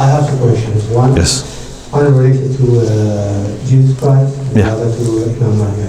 I have two questions. One, Yes. one related to Jesus Christ, and the Yeah. other to Imam Mahdi.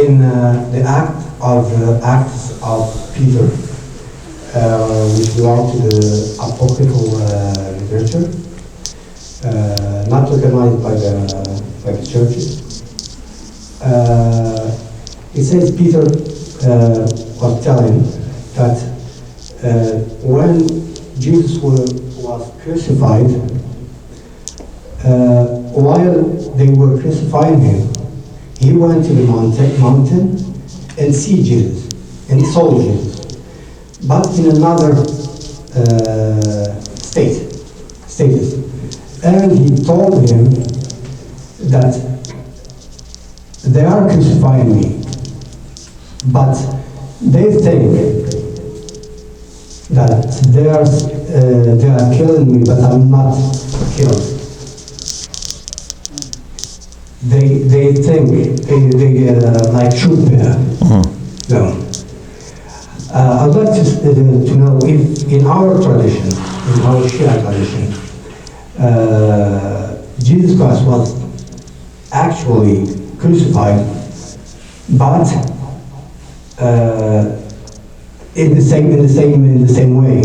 In the Acts of Peter, which belong to the apocryphal literature, not recognized by the churches. It says Peter was telling that when Jesus was crucified, while they were crucifying him, he went to the mountain and see Jesus, and saw Jesus, but in another status. And he told him that they are crucifying me, but they think that they are killing me, but I'm not killed. They think they like should be. No. I'd like to know if in our tradition, in our Shia tradition, Jesus Christ was actually crucified, but in the same way.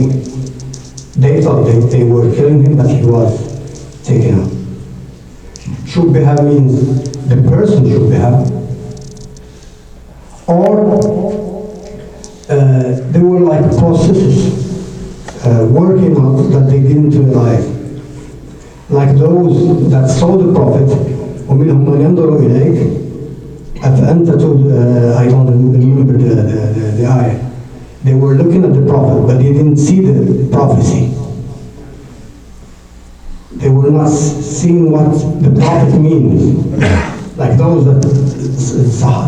They thought they were killing him, but he was taken up. Shubha means the person shubha, or they were like processes working out that they didn't realize. Like those that saw the Prophet, وَمِنْهُمْ مَنْ يَنْظُرُ إِلَيْكَ أَفَأَنْتَ I don't remember the ayah. They were looking at the Prophet, but they didn't see the prophecy. They were not seeing what the Prophet means. Like those that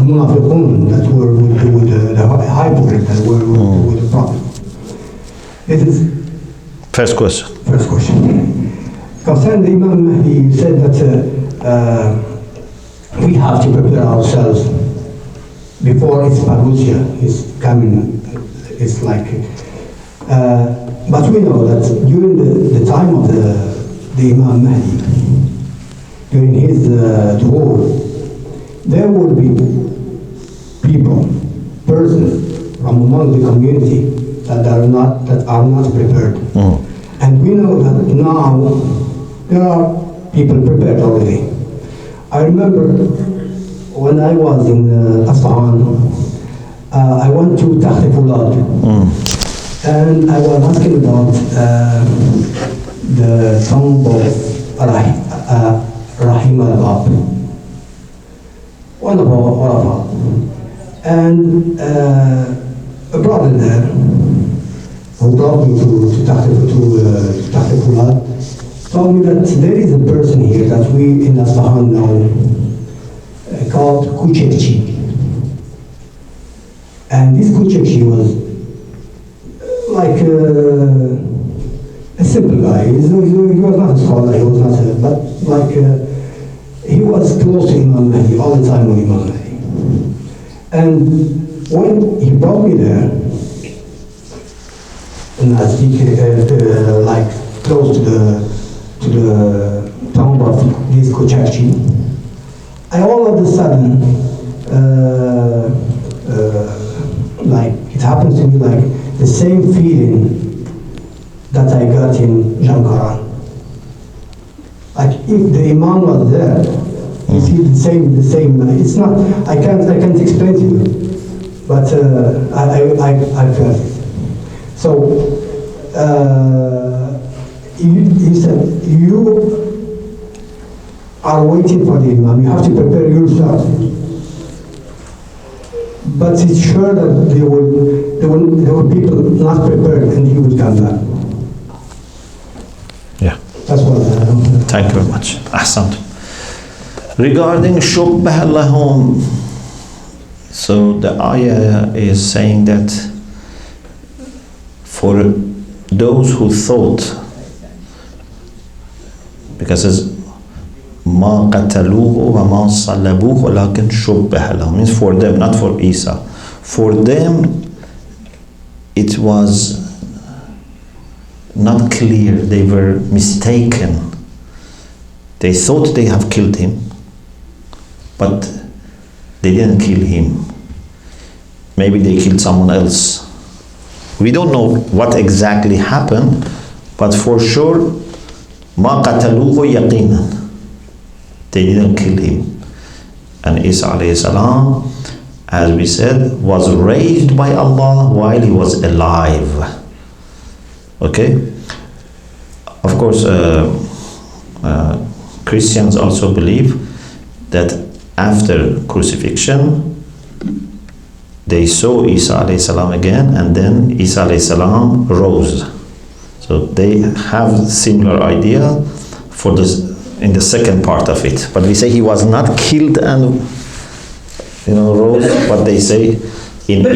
munafiqun that were with the hypocrite that were with the Prophet. This is First question. first question. Concerning the Imam, he said that we have to prepare ourselves before its parousia is coming. It's like, but we know that during the time of the Imam Mahdi, during his tour, there will be people, persons from among the community that are not prepared. And we know that now there are people prepared already. I remember when I was in Asfahan, I went to Tahtifulad, and I was asking about the tomb of Rahim al-Bab, one of our, and a brother there who brought me to Tahtifulad told me that there is a person here that we in Asfahan know called Kuchekchi. And this Kuchekchi was like a simple guy. He was not a scholar, he was not but like he was close to Imam Mahdi, all the time with Imam Mahdi. And when he brought me there, and as he like close to the tomb of this Kuchekchi, I all of a sudden like it happens to me like the same feeling that I got in Jankaran. Like if the Imam was there, you see the same. It's not. I can't explain to you, but I felt it. So you said you are waiting for the Imam. You have to prepare yourself. But it's sure that there were people not prepared, and he would come back. Yeah. That's what I know. Thank you very much. Ahsant. Regarding Shubbah lahum, so the ayah is saying that for those who thought, because it's ما قتلوه وما صلبوه ولكن شبه لهم, means for them, not for Isa. For them, it was not clear. They were mistaken. They thought they have killed him, but they didn't kill him. Maybe they killed someone else. We don't know what exactly happened, but for sure, ما قتلوه يقينا. They didn't kill him. And Isa alayhi salam, as we said, was raised by Allah while he was alive. Okay? Of course, Christians also believe that after crucifixion, they saw Isa alayhi salam again, and then Isa alayhi salam rose. So they have similar idea for this in the second part of it. But we say he was not killed and rose, but they say in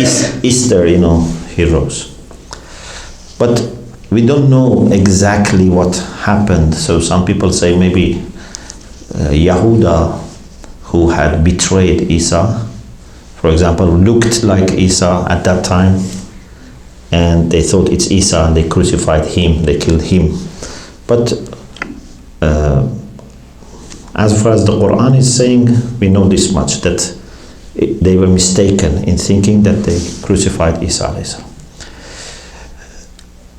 Easter, he rose. But we don't know exactly what happened. So some people say maybe Yehuda, who had betrayed Isa, for example, looked like Isa at that time, and they thought it's Isa, and they crucified him, they killed him. But as far as the Quran is saying, we know this much, that they were mistaken in thinking that they crucified Isa alayhi salam.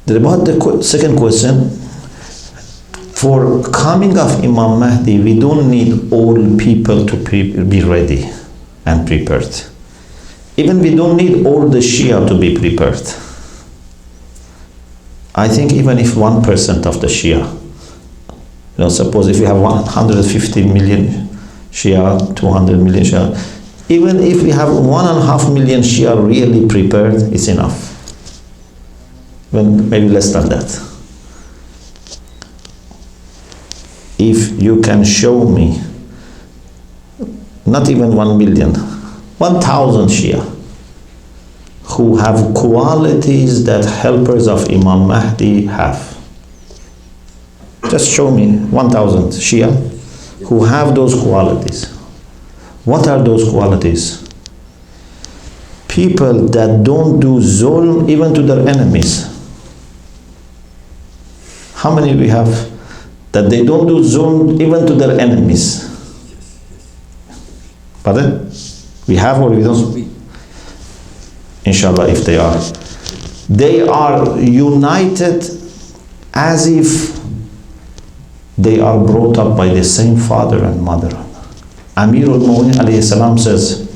About the second question, for coming of Imam Mahdi, we don't need all people to be ready and prepared. Even we don't need all the Shia to be prepared. I think even if 1% of the Shia, suppose if we have 150 million Shia, 200 million Shia, even if we have 1.5 million Shia really prepared, it's enough. Well, maybe less than that. If you can show me, not even 1 million, 1,000 Shia who have qualities that helpers of Imam Mahdi have. Just show me 1,000 Shia who have those qualities. What are those qualities? People that don't do zulm even to their enemies. How many we have that they don't do zulm even to their enemies? Pardon? We have or we don't? Inshallah, if they are united as if they are brought up by the same father and mother. Amir al-Mu'minin alayhi salam says,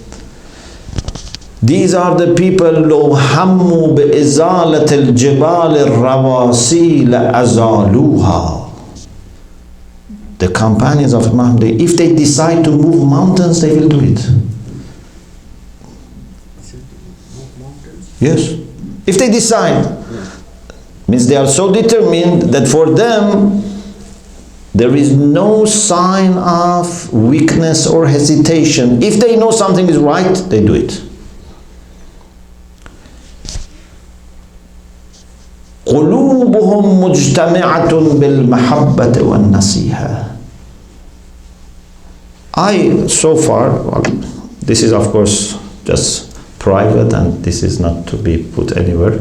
these are the people لو هموا بإزالة الجبال الرواسي لأزالوها. The companions of Mahdi, if they decide to move mountains, they will do it. Yes. If they decide, means they are so determined that for them there is no sign of weakness or hesitation. If they know something is right, they do it. قلوبهم مجتمعة بالمحبة والنصيحة. So far, this is of course just private and this is not to be put anywhere.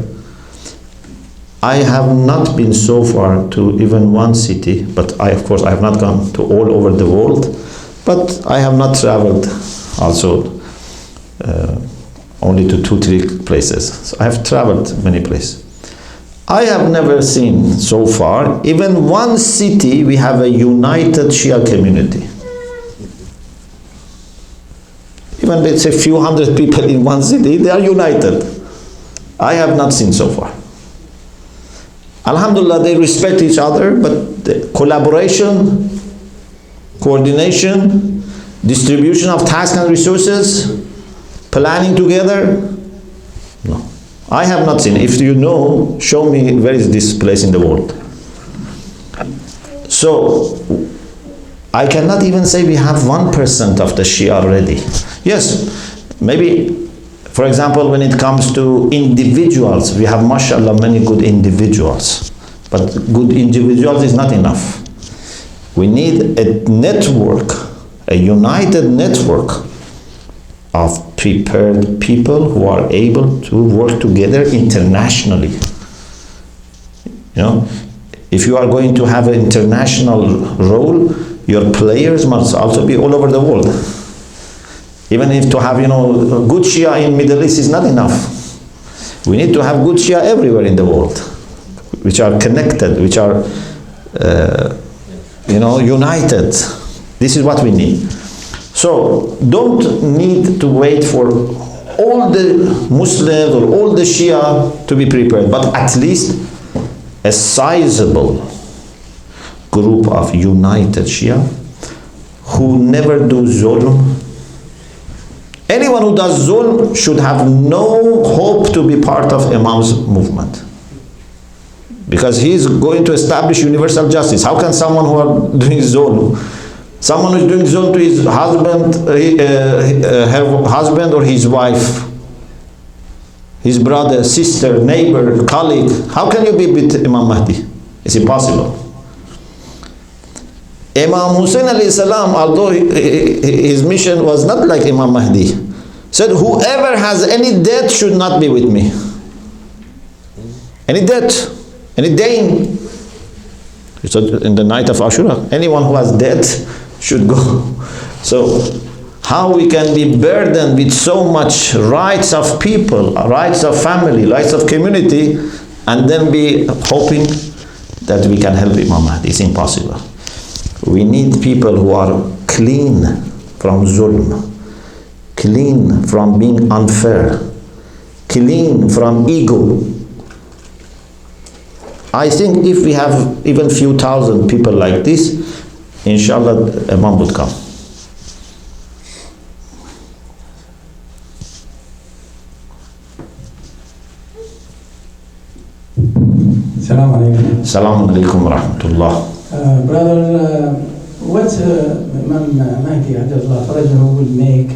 I have not been so far to even one city, but of course I have not gone to all over the world, but I have not traveled also only to 2-3 places. So I have traveled many places. I have never seen so far, even one city, we have a united Shia community. Even let's say a few hundred people in one city, they are united. I have not seen so far. Alhamdulillah, they respect each other, but the collaboration, coordination, distribution of tasks and resources, planning together, no. I have not seen. If you know, show me where is this place in the world. So, I cannot even say we have 1% of the Shia already. Yes, maybe, for example, when it comes to individuals, we have, mashallah, many good individuals. But good individuals is not enough. We need a network, a united network of prepared people who are able to work together internationally. You know, if you are going to have an international role, your players must also be all over the world. Even if to have, good Shia in Middle East is not enough. We need to have good Shia everywhere in the world, which are connected, which are, united. This is what we need. So don't need to wait for all the Muslims or all the Shia to be prepared, but at least a sizable group of united Shia who never do zulm. Anyone who does zulm should have no hope to be part of Imam's movement, because he is going to establish universal justice. How can someone who are doing zulm, someone who is doing zulm to his husband, her husband or his wife, his brother, sister, neighbor, colleague, how can you be with Imam Mahdi? It's impossible. Imam Hussein alayhi salam, although his mission was not like Imam Mahdi, said whoever has any debt should not be with me. Any debt, any dain. He said in the night of Ashura, anyone who has debt should go. So how we can be burdened with so much rights of people, rights of family, rights of community, and then be hoping that we can help Imam Mahdi? It's impossible. We need people who are clean from zulm, clean from being unfair, clean from ego. I think if we have even few thousand people like this, inshallah, Imam would come. Assalamu alaikum. Assalamu alaikum wa rahmatullah. Brother, what Imam Mahdi Adallah Farajahu will make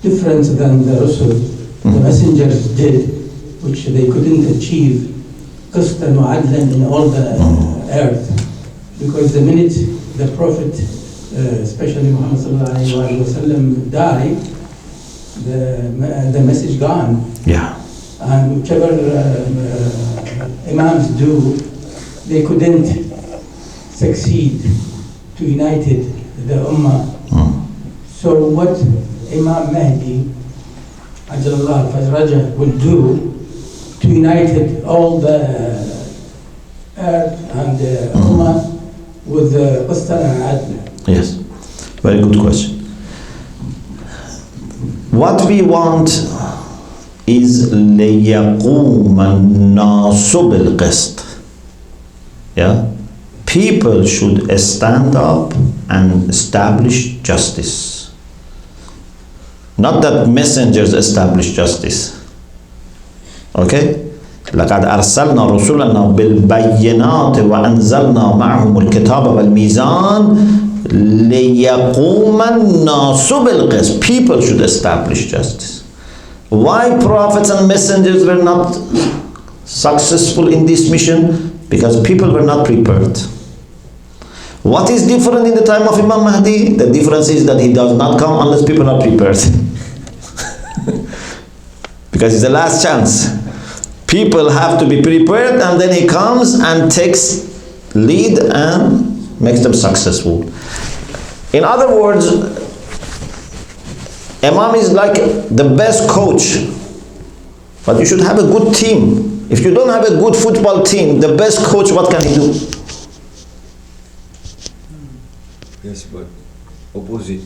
difference than the Rasul, the messengers did, which they couldn't achieve qistan wa adlan in all the earth. Because the minute the Prophet, especially Muhammad sallallahu alayhi wa sallam, died, the message gone. Yeah. And whichever Imams do, they couldn't succeed to unite the Ummah. So what Imam Mahdi Ajalullah Fazraja will do to unite all the earth and the Ummah with the Qistan and Adl? Yes, very good question. What we want is ليقوم الناس بالقسط. Yeah? People should stand up and establish justice. Not that messengers establish justice. Okay? لقد أرسلنا رسلنا بالبينات وأنزلنا معهم الكتاب والميزان ليقوم الناس بالقسط. People should establish justice. Why prophets and messengers were not successful in this mission? Because people were not prepared. What is different in the time of Imam Mahdi? The difference is that he does not come unless people are prepared. Because it's the last chance. People have to be prepared, and then he comes and takes lead and makes them successful. In other words, Imam is like the best coach, but you should have a good team. If you don't have a good football team, the best coach, what can he do? Yes, but opposite.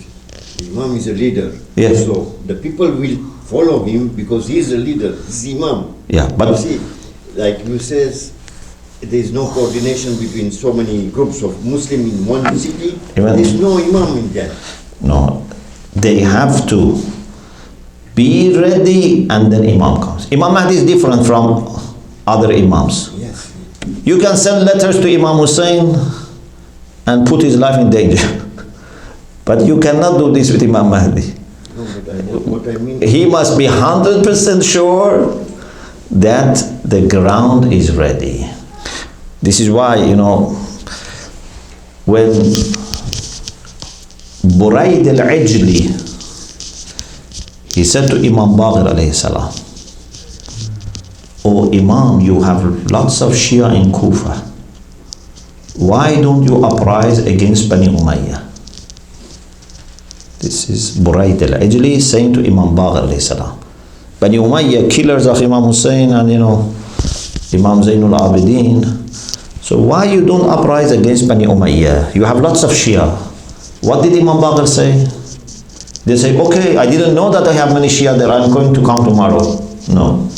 Imam is a leader. Yes. So the people will follow him because he is a leader. He's Imam. Yeah, but you see, like you says, there is no coordination between so many groups of Muslims in one city. There is no Imam in that. No, they have to be ready, and then Imam comes. Imam Mahdi is different from other Imams. Yes. You can send letters to Imam Hussein and put his life in danger. But you cannot do this with Imam Mahdi. No, but what I mean... He must be 100% sure that the ground is ready. This is why, when Burayd al-Ijli, he said to Imam Baqir alayhi salam, "Oh Imam, you have lots of Shia in Kufa. why don't you uprise against Bani Umayyah? This is Burayd al-Ajli saying to Imam Baqir alayhi salam. Bani Umayyah, killers of Imam Hussein and Imam Zainul Abidin. So why you don't uprise against Bani Umayyah? You have lots of Shia. What did Imam Baqir say? They say, okay, I didn't know that I have many Shia there, I'm going to come tomorrow. No.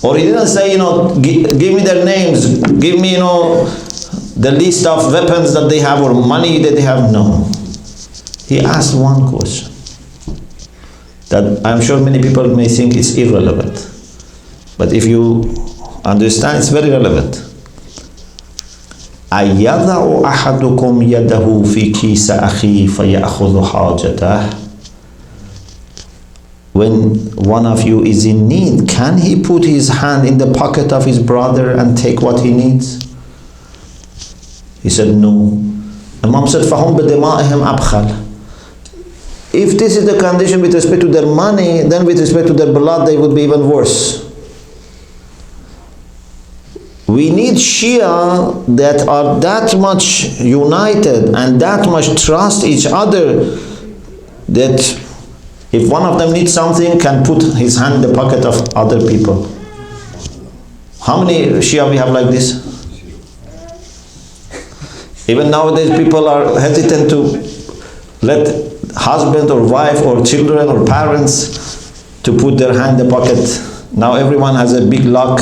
Or he didn't say, give me their names, give me, the list of weapons that they have or money that they have. No. He asked one question that I'm sure many people may think is irrelevant. But if you understand, it's very relevant. أَيَّضَعُ أَحَدُكُمْ يَدَهُ فِي كِيسَ أَخِي فَيَأْخُذُ حَاجَتَهُ. When one of you is in need, can he put his hand in the pocket of his brother and take what he needs? He said, no. Imam said, فَهُمْ بِدِمَائِهِمْ أَبْخَلْ. If this is the condition with respect to their money, then with respect to their blood, they would be even worse. We need Shia that are that much united and that much trust each other that if one of them needs something, can put his hand in the pocket of other people. How many Shia we have like this? Even nowadays people are hesitant to let husband or wife or children or parents to put their hand in the pocket. Now everyone has a big lock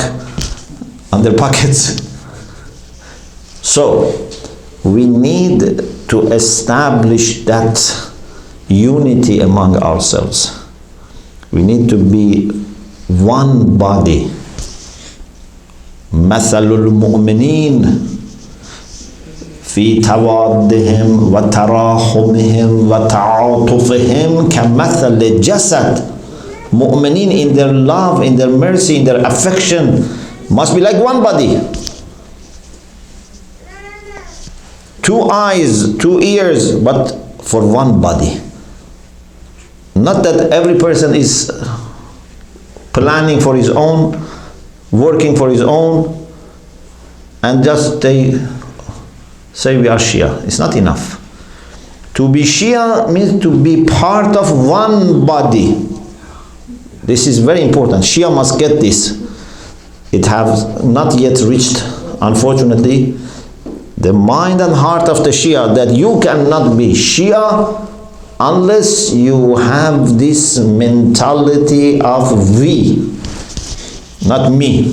on their pockets. So we need to establish that unity among ourselves. We need to be one body. مثل المؤمنين في توادهم وتراحمهم وتعاطفهم كمثل الجسد. Mu'mineen in their love, in their mercy, in their affection must be like one body. Two eyes, two ears, but for one body. Not that every person is planning for his own, working for his own, and just they say we are Shia. It's not enough. To be Shia means to be part of one body. This is very important. Shia must get this. It has not yet reached, unfortunately, the mind and heart of the Shia that you cannot be Shia unless you have this mentality of we, not me.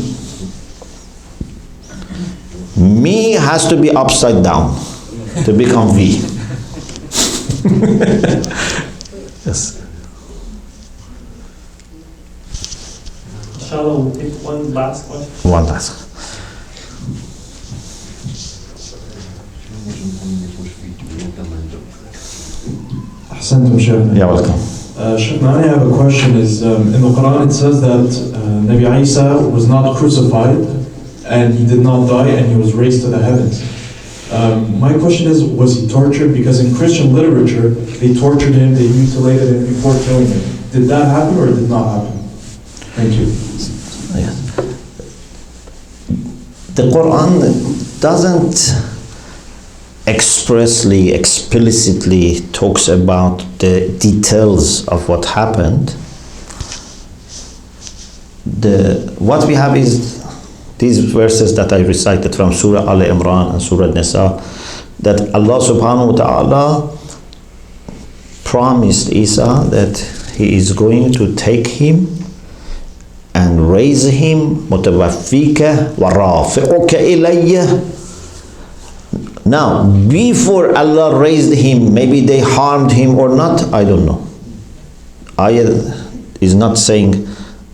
Me has to be upside down to become we. Yes. Inshallah, we'll take one last question. One last. Ahsantum, Sheikh. You're welcome. Sheikh, I have a question. In the Quran it says that Nabi Isa was not crucified and he did not die and he was raised to the heavens. My question is, was he tortured? Because in Christian literature, they tortured him, they mutilated him before killing him. Did that happen or did not happen? Thank you. Yes. The Quran doesn't expressly, explicitly talks about the details of what happened. What we have is these verses that I recited from Surah Al-Imran and Surah Nisa, that Allah subhanahu wa ta'ala promised Isa that he is going to take him and raise him, mutawaffika wa rafi'uka ilayya. Now, before Allah raised him, maybe they harmed him or not, I don't know. Ayah is not saying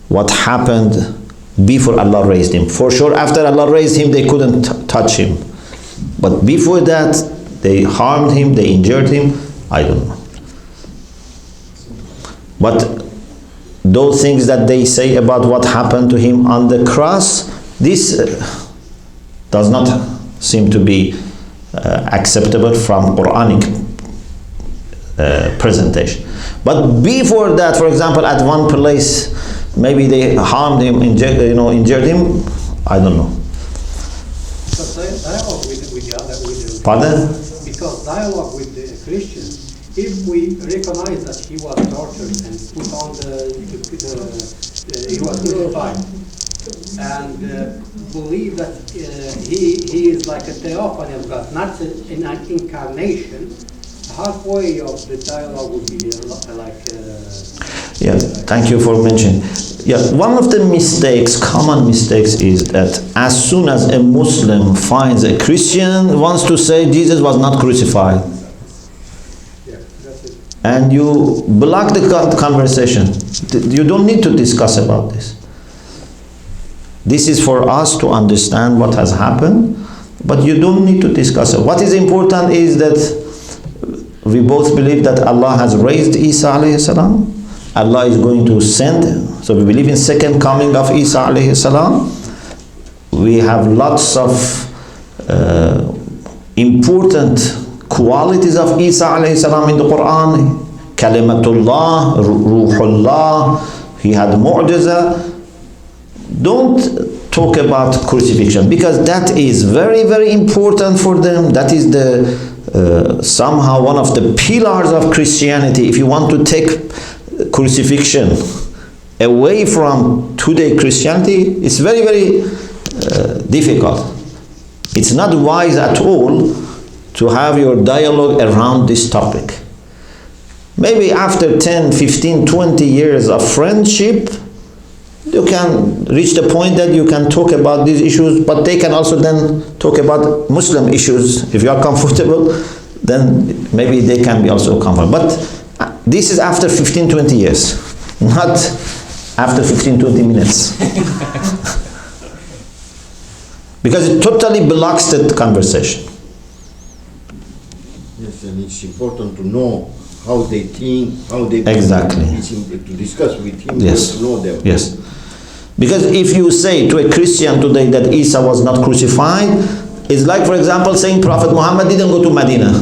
what happened before Allah raised him. For sure, after Allah raised him, they couldn't touch him. But before that, they harmed him, they injured him, I don't know. But those things that they say about what happened to him on the cross, this does not seem to be acceptable from Quranic presentation. But before that, for example, at one place, maybe they harmed him, injured him, I don't know. So I don't know with the Pardon? Because dialogue with the Christians, if we recognize that he was tortured and put on he was crucified, and believe that he is like a theophany of God, not an incarnation, halfway of the dialogue would be yeah, thank you for mentioning. Yeah, one of the mistakes, common mistakes, is that as soon as a Muslim finds a Christian wants to say Jesus was not crucified, and you block the conversation. You don't need to discuss about this. This is for us to understand what has happened, but you don't need to discuss it. What is important is that we both believe that Allah has raised Isa alayhi salam. Allah is going to send. So we believe in second coming of Isa alayhi salam. We have lots of important qualities of Isa alayhi salam in the Quran. Kalimatullah, Ruhullah, he had mu'jiza. Don't talk about crucifixion, because that is very, very important for them. That is the somehow one of the pillars of Christianity. If you want to take crucifixion away from today Christianity, it's very, very difficult. It's not wise at all to have your dialogue around this topic. Maybe after 10, 15, 20 years of friendship, you can reach the point that you can talk about these issues, but they can also then talk about Muslim issues. If you are comfortable, then maybe they can be also comfortable. But this is after 15, 20 years, not after 15, 20 minutes. Because it totally blocks the conversation. Yes, and it's important to know how they think, how they exactly to discuss with him, yes. to know them. Yes. Because if you say to a Christian today that Isa was not crucified, it's like, for example, saying Prophet Muhammad didn't go to Medina.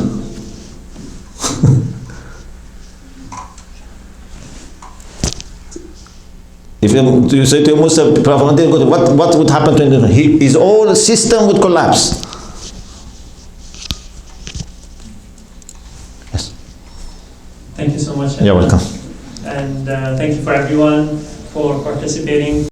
If you say to a Muslim, Prophet Muhammad didn't go to, what would happen to him? His whole system would collapse. Yes. Thank you so much. You're welcome. And thank you for everyone for participating.